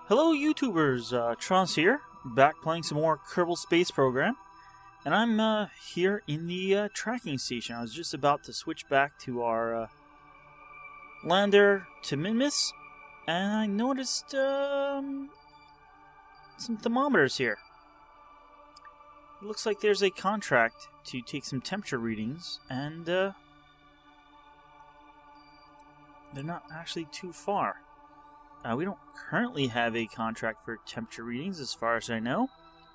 Hello YouTubers, Trons here, back playing some more Kerbal Space Program, and I'm here in the tracking station. I was just about to switch back to our lander to Minmus, and I noticed some thermometers here. It looks like there's a contract to take some temperature readings, and they're not actually too far. We don't currently have a contract for temperature readings, as far as I know.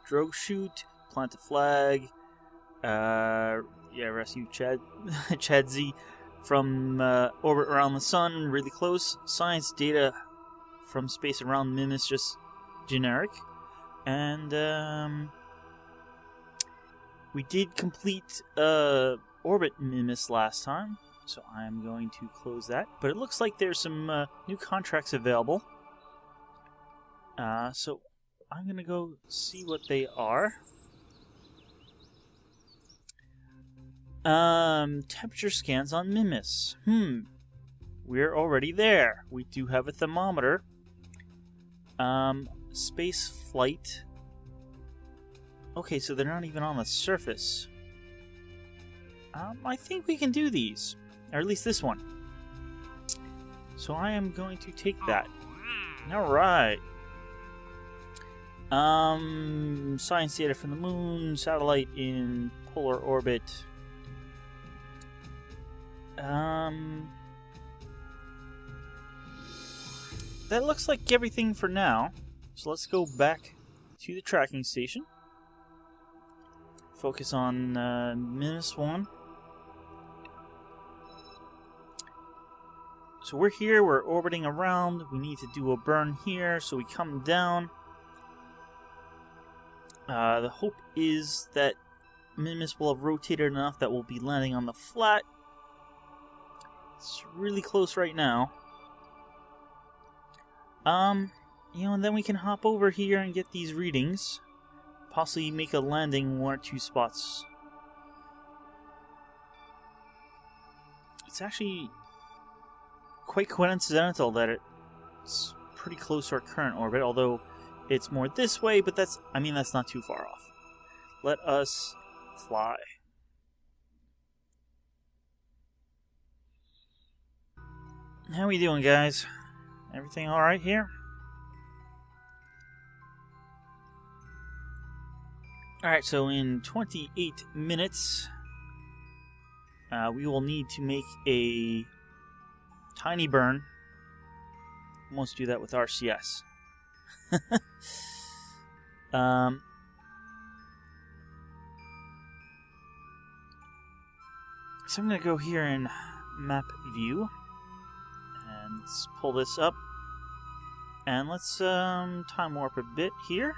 Drogue shoot, plant a flag, rescue Chadzi from orbit around the sun, really close. Science data from space around Minmus, just generic. And we did complete orbit Minmus last time, so I'm going to close that. But it looks like there's some new contracts available. So I'm going to go see what they are. Temperature scans on Minmus. We're already there. We do have a thermometer. Space flight. Okay, so they're not even on the surface. I think we can do these. Or at least this one. So I am going to take that. Alright. Science data from the moon, satellite in polar orbit. That looks like everything for now. So let's go back to the tracking station. Focus on Minmus 1. So we're here, we're orbiting around, we need to do a burn here, so we come down. The hope is that Minmus will have rotated enough that we'll be landing on the flat. It's really close right now. And then we can hop over here and get these readings. Possibly make a landing 1 or 2 spots. It's actually quite coincidental that it's pretty close to our current orbit, although it's more this way, but that's not too far off. Let us fly. How we doing, guys? Everything alright here? Alright, so in 28 minutes, we will need to make a tiny burn. Almost do that with RCS. So I'm going to go here in map view and let's pull this up and let's time warp a bit here.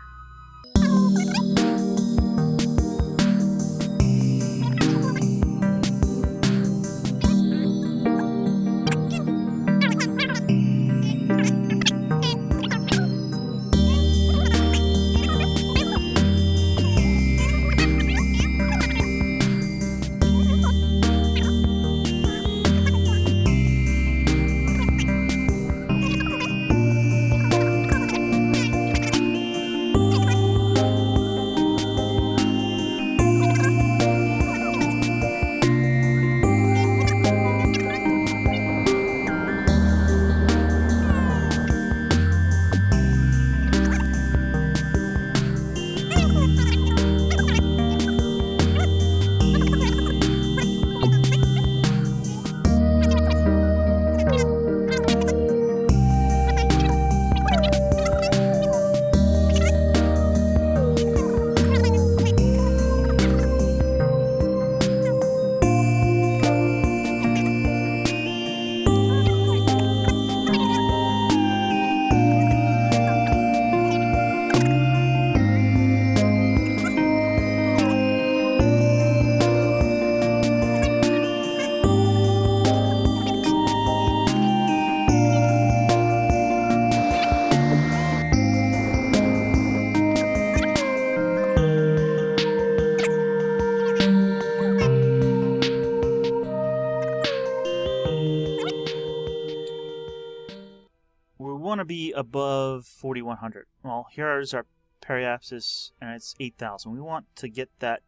we want to be above 4100. Well, here's our periapsis, and it's 8000. We want to get that,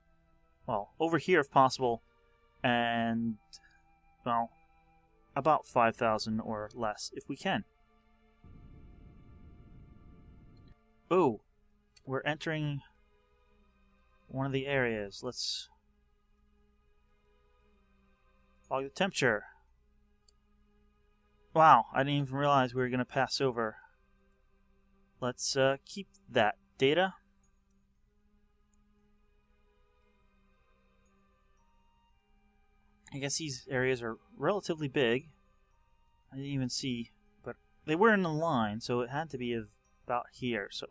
well, over here if possible, and, well, about 5000 or less if we can. Oh, we're entering one of the areas. Let's log the temperature. Wow, I didn't even realize we were going to pass over. Let's keep that data. I guess these areas are relatively big. I didn't even see, but they were in a line, so it had to be about here. So,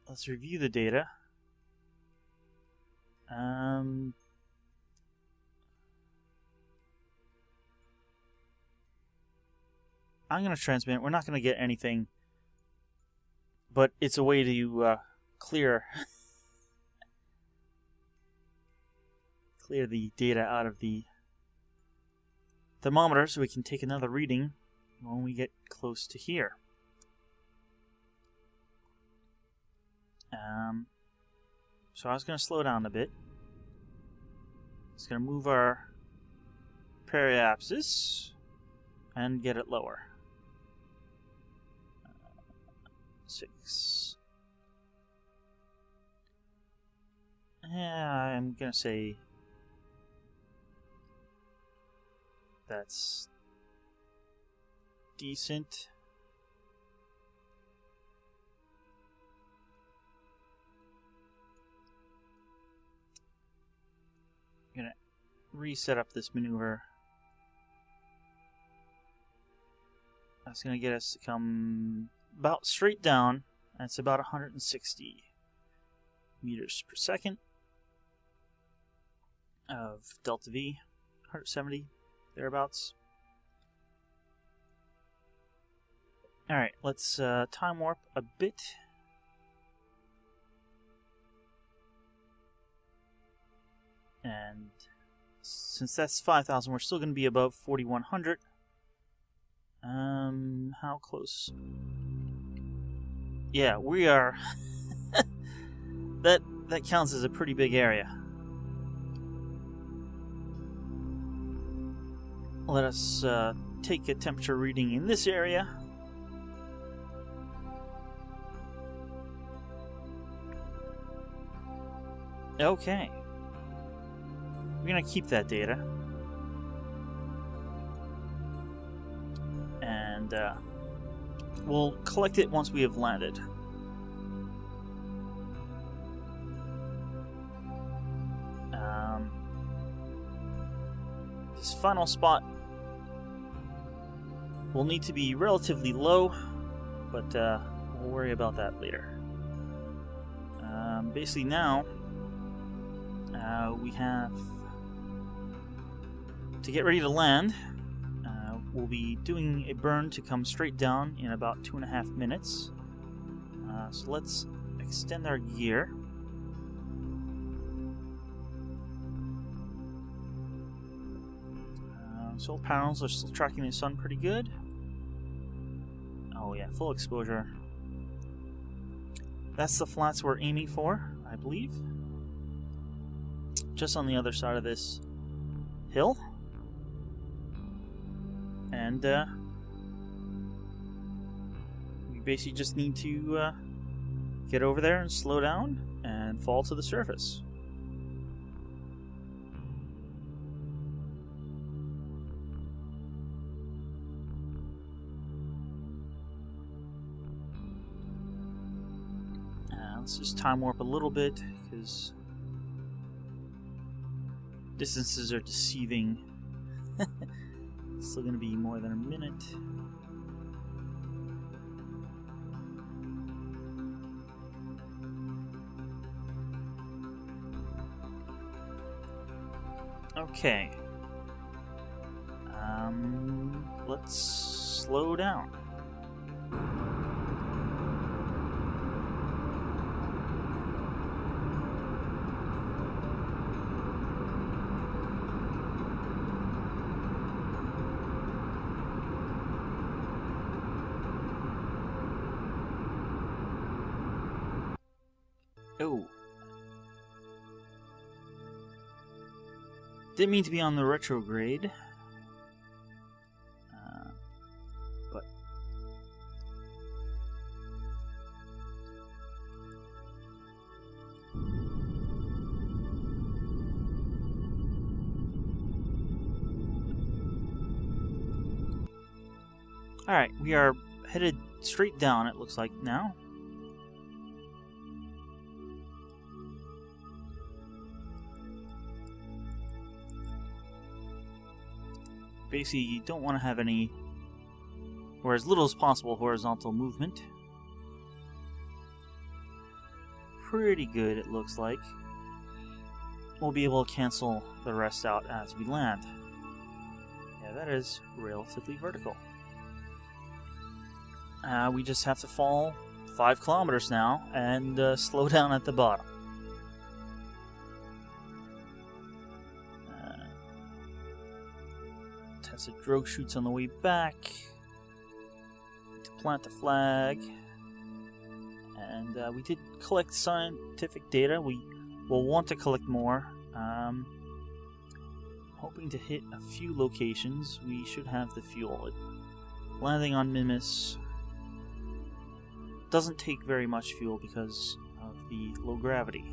let's review the data. I'm going to transmit. We're not going to get anything, but it's a way to clear the data out of the thermometer so we can take another reading when we get close to here. So I was going to slow down a bit. It's going to move our periapsis and get it lower. 6. Yeah, I'm going to say that's decent. I'm going to reset up this maneuver. That's going to get us to come about straight down. That's about 160 meters per second of delta V, 170 thereabouts. Alright, let's time warp a bit. And since that's 5,000, we're still going to be above 4,100. How close? Yeah, we are. that counts as a pretty big area. Let us take a temperature reading in this area. Okay. We're going to keep that data. And we'll collect it once we have landed. This final spot will need to be relatively low, but we'll worry about that later. Basically now, we have to get ready to land. We'll be doing a burn to come straight down in about 2.5 minutes. So let's extend our gear. Solar panels are still tracking the sun pretty good. Oh yeah, full exposure. That's the flats we're aiming for, I believe. Just on the other side of this hill. And we basically just need to get over there and slow down and fall to the surface. Let's just time warp a little bit because distances are deceiving. Still going to be more than a minute. Okay. Let's slow down. Didn't mean to be on the retrograde. But... Alright, we are headed straight down, it looks like now. Basically, you don't want to have any, or as little as possible, horizontal movement. Pretty good, it looks like. We'll be able to cancel the rest out as we land. Yeah, that is relatively vertical. We just have to fall 5 kilometers now and slow down at the bottom. Tested drogue chutes on the way back to plant the flag, and we did collect scientific data. We will want to collect more. Hoping to hit a few locations. We should have the fuel. Landing on Minmus doesn't take very much fuel because of the low gravity.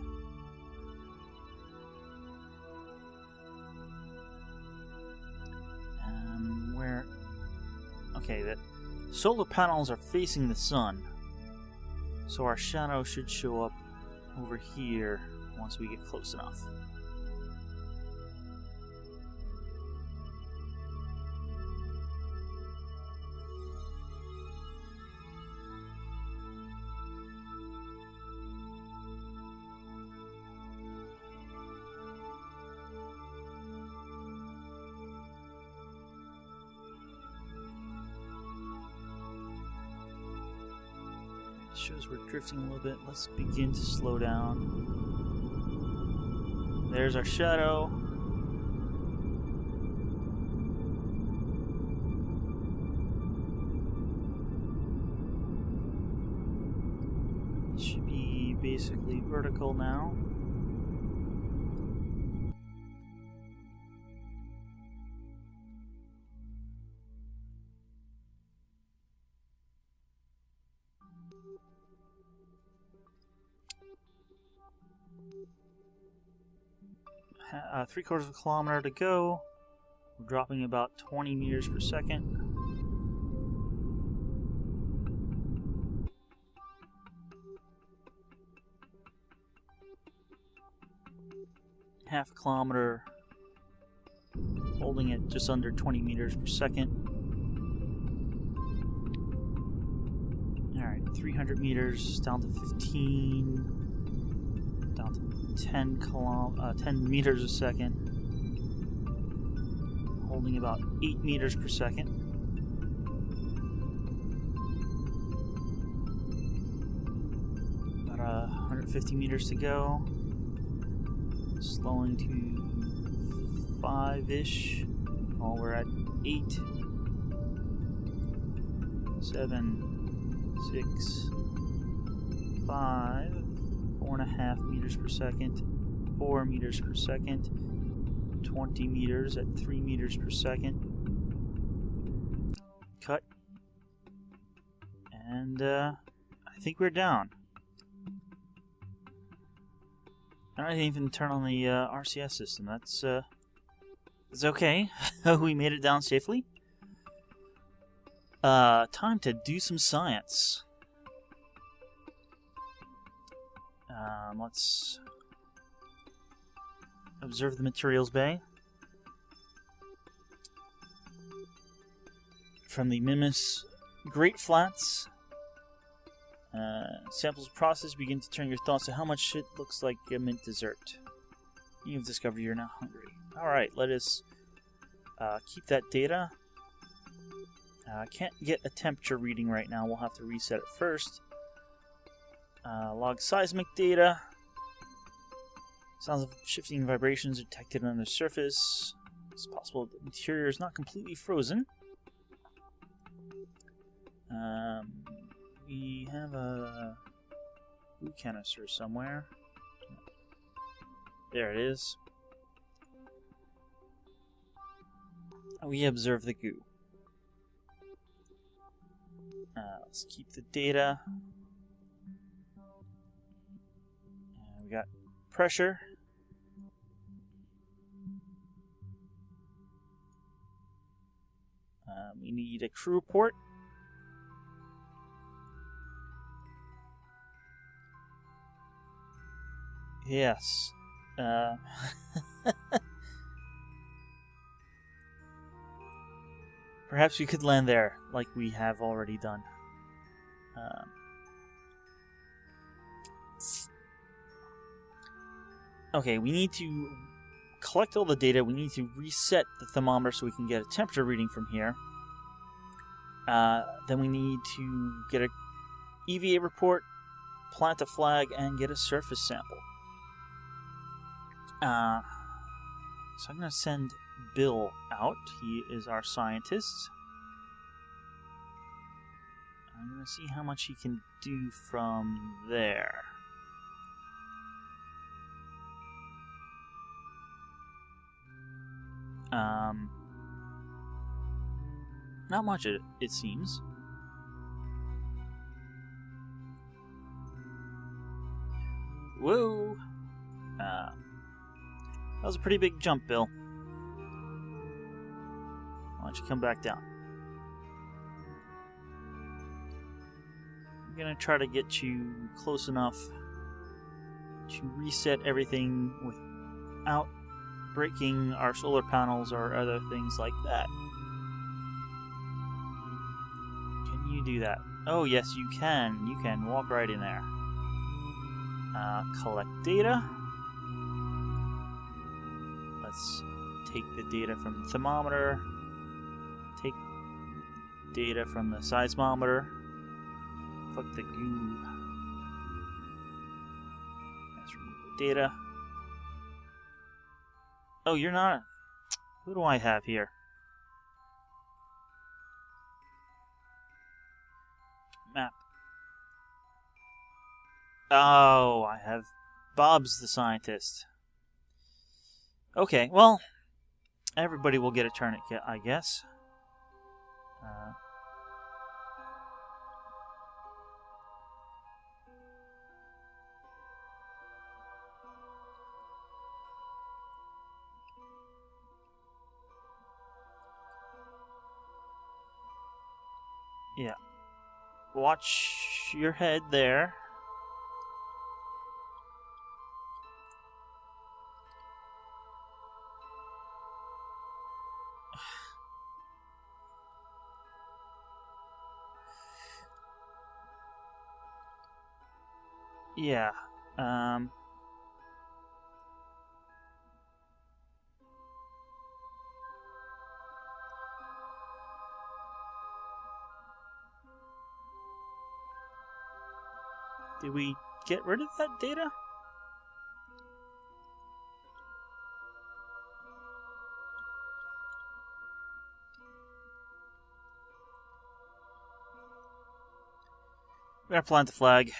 Okay, the solar panels are facing the sun, so our shadow should show up over here once we get close enough. Shows we're drifting a little bit. Let's begin to slow down. There's our shadow. It should be basically vertical now. Three-quarters of a kilometer to go. We're dropping about 20 meters per second. Half a kilometer, holding it just under 20 meters per second. Alright, 300 meters down to 15, down to 10 meters a second, holding about 8 meters per second. About 150 meters to go. Slowing to 5-ish. Oh, we're at 8, 7, 6, 5, 4.5 meters per second, 4 meters per second, 20 meters at 3 meters per second. Cut. And I think we're down. I didn't even turn on the RCS system. That's okay. We made it down safely. Time to do some science. Let's observe the materials bay. From the Minmus Great Flats. Samples process, begin to turn your thoughts to how much shit looks like a mint dessert. You've discovered you're now hungry. Alright, let us keep that data. Can't get a temperature reading right now. We'll have to reset it first. Log seismic data. Sounds of shifting vibrations detected on the surface. It's possible the interior is not completely frozen. We have a food canister somewhere. There it is. we observe the goo. Let's keep the data. We got pressure. We need a crew report. Yes. Perhaps we could land there, like we have already done. Okay, we need to collect all the data. We need to reset the thermometer so we can get a temperature reading from here. Then we need to get a EVA report, plant a flag, and get a surface sample. So I'm going to send Bill out. He is our scientist. I'm going to see how much he can do from there. Not much, it seems. Whoa! That was a pretty big jump, Bill. Why don't you come back down? I'm gonna try to get you close enough to reset everything without breaking our solar panels or other things like that. Can you do that? Oh, yes, you can. You can walk right in there. Collect data. Let's take the data from the thermometer. Take data from the seismometer. Collect the goo. Let's remove the data. Oh, you're not. Who do I have here? Map. Oh, I have Bob's the scientist. Okay, well, everybody will get a turn, I guess. Yeah. Watch your head there. Yeah. Did we get rid of that data? We're gonna plant the flag.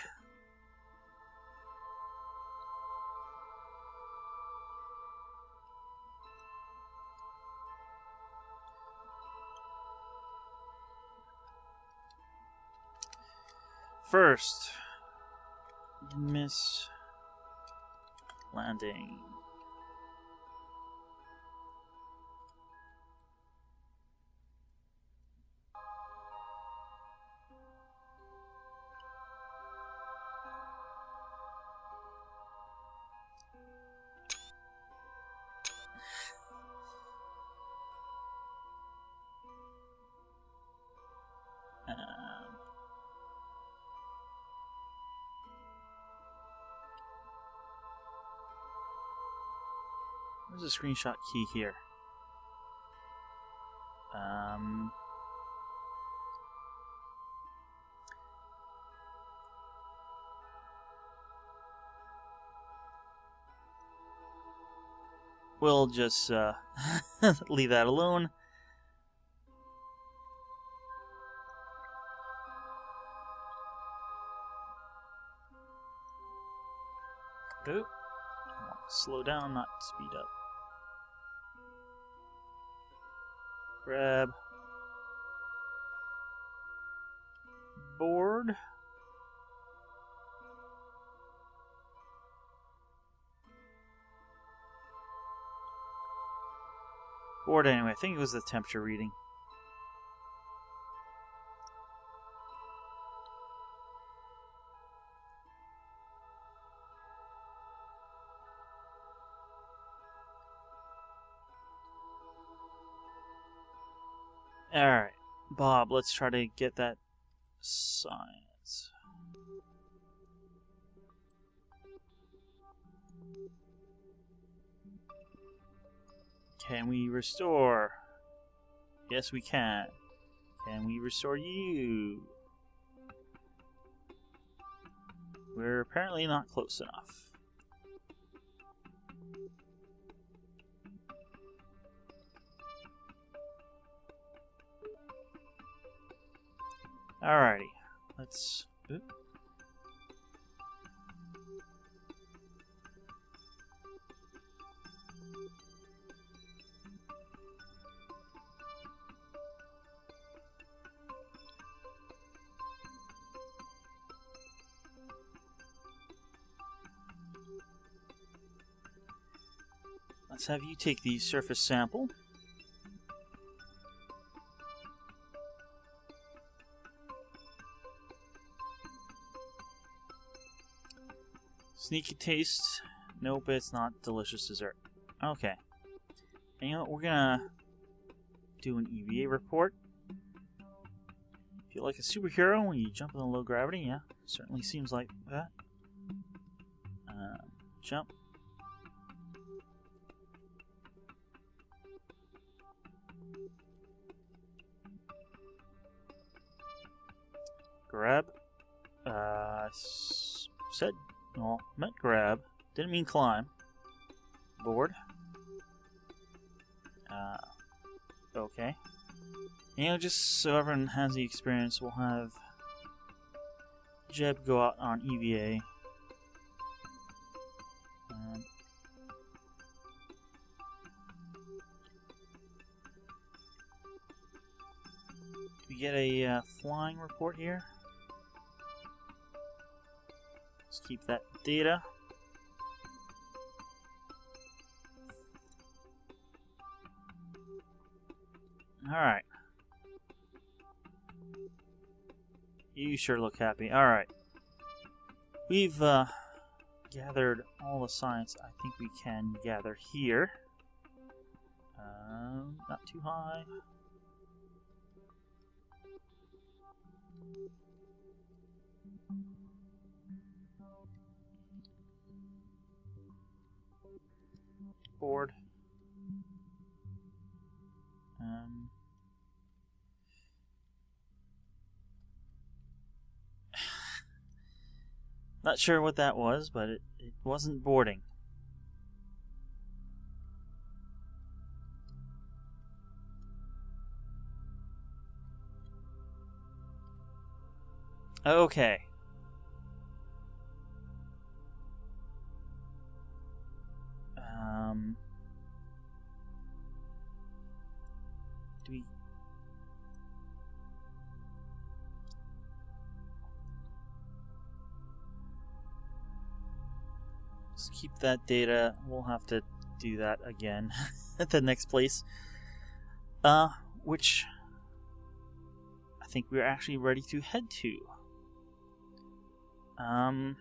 First, Minmus landing. Where's the screenshot key here? We'll just leave that alone. Oh, slow down, not speed up. Grab board. Board anyway. I think it was the temperature reading. Alright, Bob, let's try to get that science. Can we restore? Yes, we can. Can we restore you? We're apparently not close enough. Alrighty, let's... Oop. Let's have you take the surface sample. Sneaky taste. Nope, it's not delicious dessert. Okay. And you know what? We're gonna do an EVA report. Feel like a superhero when you jump in the low gravity? Yeah, certainly seems like that. Jump. Grab. Said... Well, meant grab. Didn't mean climb. Board. Okay. You know, just so everyone has the experience, we'll have Jeb go out on EVA. Do we get a flying report here? Let's keep that data. Alright. You sure look happy. Alright. We've gathered all the science I think we can gather here. Not too high. Board. Not sure what that was, but it wasn't boarding. Okay. Do we... Let's keep that data. We'll have to do that again at the next place. Which I think we're actually ready to head to. I'm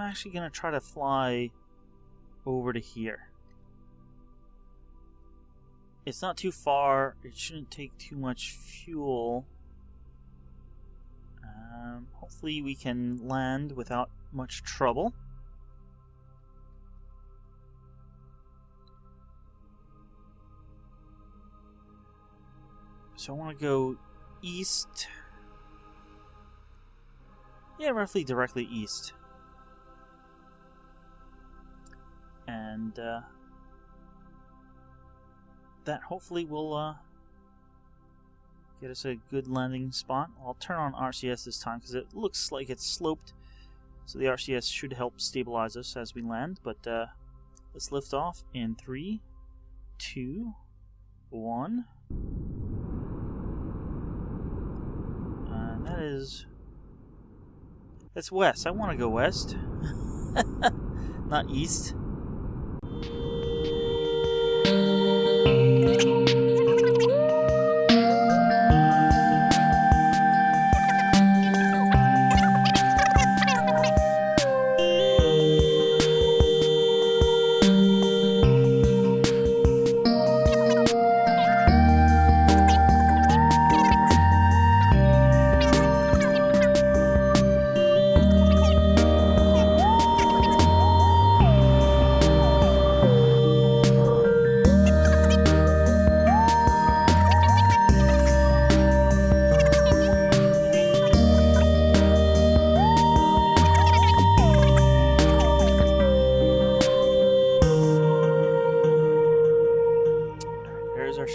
actually gonna try to fly over to here. It's not too far. It shouldn't take too much fuel. Hopefully we can land without much trouble. So I want to go east. Yeah, roughly directly east. And that hopefully will get us a good landing spot. I'll turn on RCS this time because it looks like it's sloped, so the RCS should help stabilize us as we land. But let's lift off in 3, 2, 1. That's west. I want to go west, not east.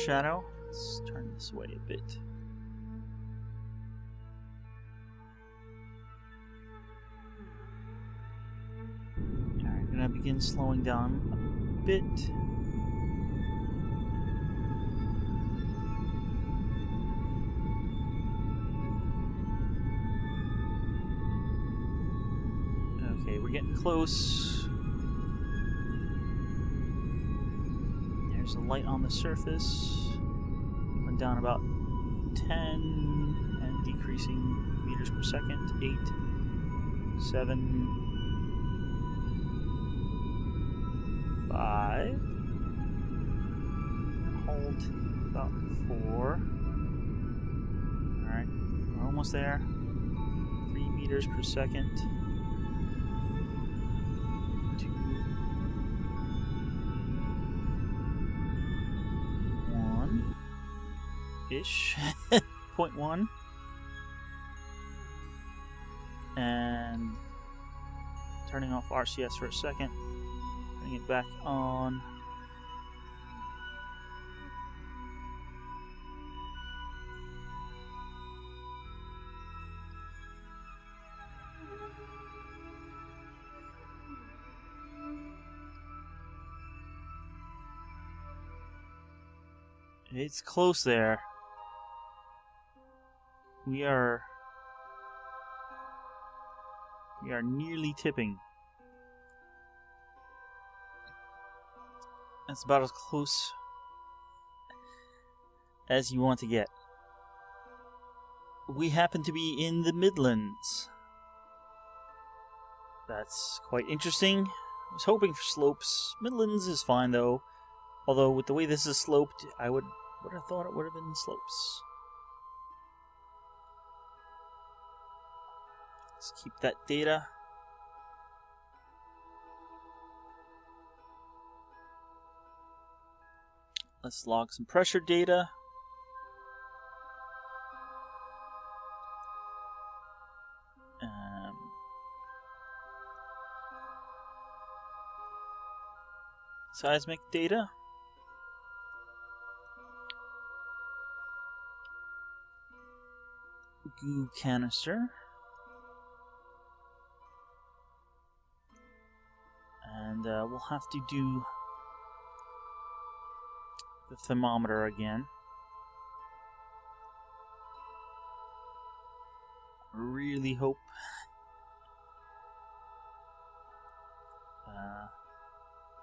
Shadow. Let's turn this way a bit. Alright, gonna begin slowing down a bit. Okay, we're getting close. There's a light on the surface. Went down about 10 and decreasing meters per second. 8, 7, 5. Hold about 4. Alright, we're almost there. 3 meters per second. 2. 1-ish. 0.1. And turning off RCS for a second. Bring it back on. It's close there. We are nearly tipping. That's about as close as you want to get. We happen to be in the Midlands. That's quite interesting. I was hoping for slopes. Midlands is fine though. Although with the way this is sloped, I would have thought it would have been slopes. Let's keep that data. Let's log some pressure data. Seismic data. Goo canister. And we'll have to do the thermometer again. Really hope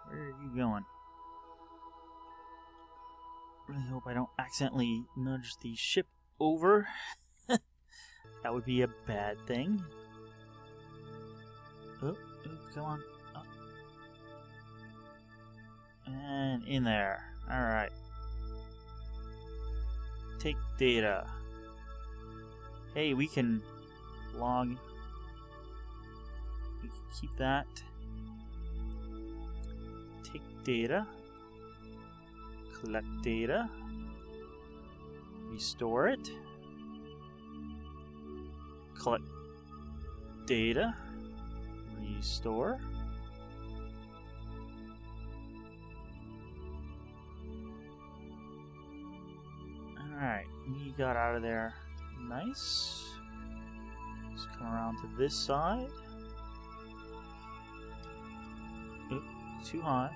where are you going? Really hope I don't accidentally nudge the ship over. That would be a bad thing. Oh, come on. Up. And in there. Alright. Take data. Hey, we can log. We can keep that. Take data. Collect data. Restore it. Collect data. Restore. Alright, we you got out of there. Nice. Let's come around to this side. Oop, too high.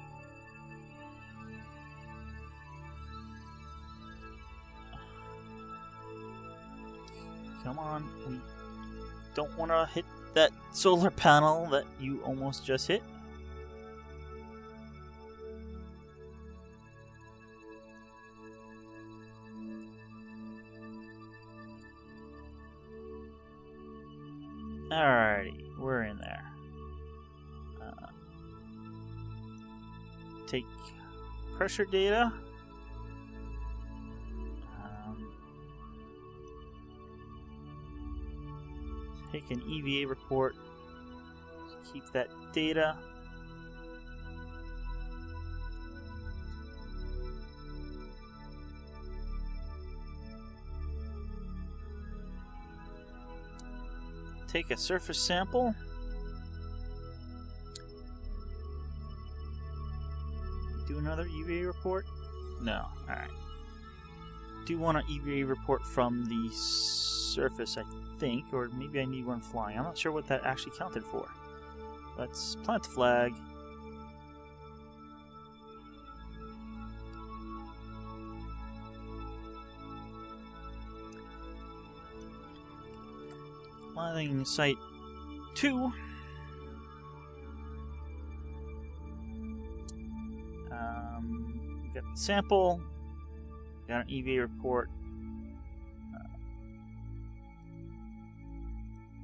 Come on, we don't want to hit that solar panel that you almost just hit. Alrighty, we're in there. Take pressure data. Take an EVA report. Keep that data. Take a surface sample. Do another EVA report? No. Alright. Do want an EVA report from the surface, I think, or maybe I need one flying. I'm not sure what that actually counted for. Let's plant the flag. Landing site 2. We got the sample. Got an EVA report.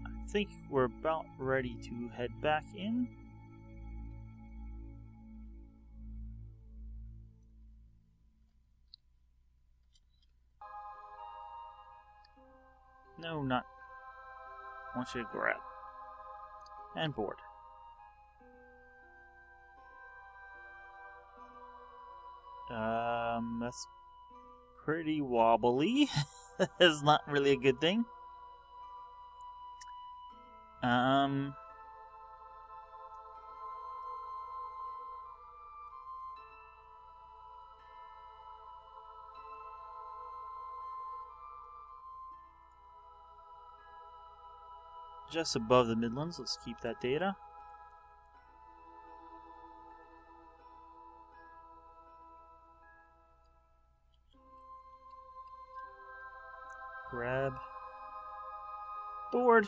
I think we're about ready to head back in. No, not. I want you to grab. And board. That's pretty wobbly. That's not really a good thing. Just above the Midlands, let's keep that data. Grab board.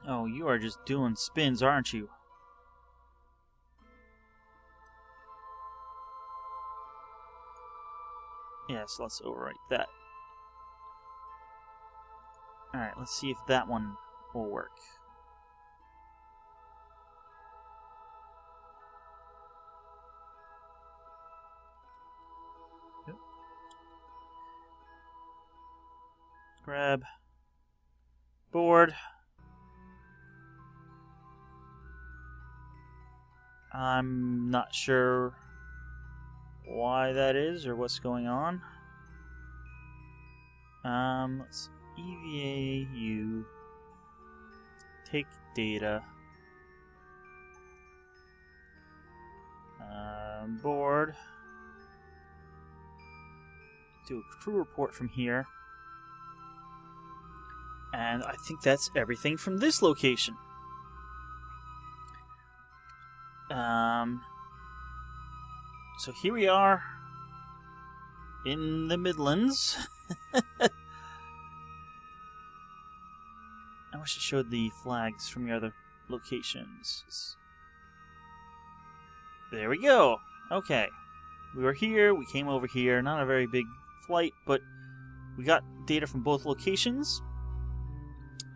Oh, you are just doing spins, aren't you? Yes, let's overwrite that. Alright, let's see if that one will work. Yep. Grab board. I'm not sure why that is or what's going on. Let's EVA you. Take data. Board. Do a crew report from here. And I think that's everything from this location. So here we are in the Midlands. I wish it showed the flags from your other locations. There we go. Okay. We were here, we came over here. Not a very big flight, but we got data from both locations.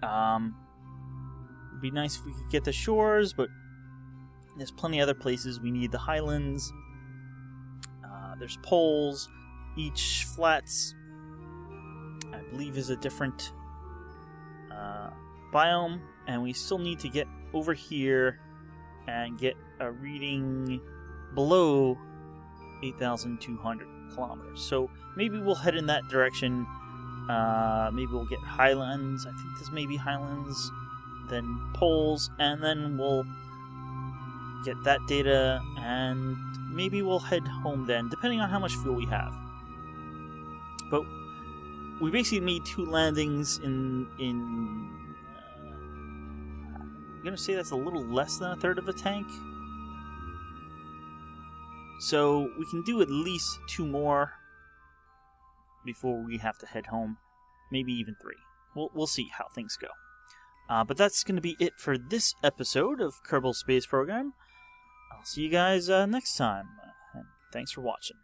It'd be nice if we could get the shores, but there's plenty of other places. We need the highlands. There's poles. Each flats, I believe, is a different biome, and we still need to get over here and get a reading below 8,200 kilometers. So maybe we'll head in that direction Maybe we'll get highlands. I think this may be highlands. Then poles, and then we'll get that data, and maybe we'll head home then, depending on how much fuel we have. But we basically made 2 landings in I'm going to say that's a little less than a third of the tank. So we can do at least 2 more before we have to head home. Maybe even 3. We'll see how things go. But that's going to be it for this episode of Kerbal Space Program. I'll see you guys next time. And thanks for watching.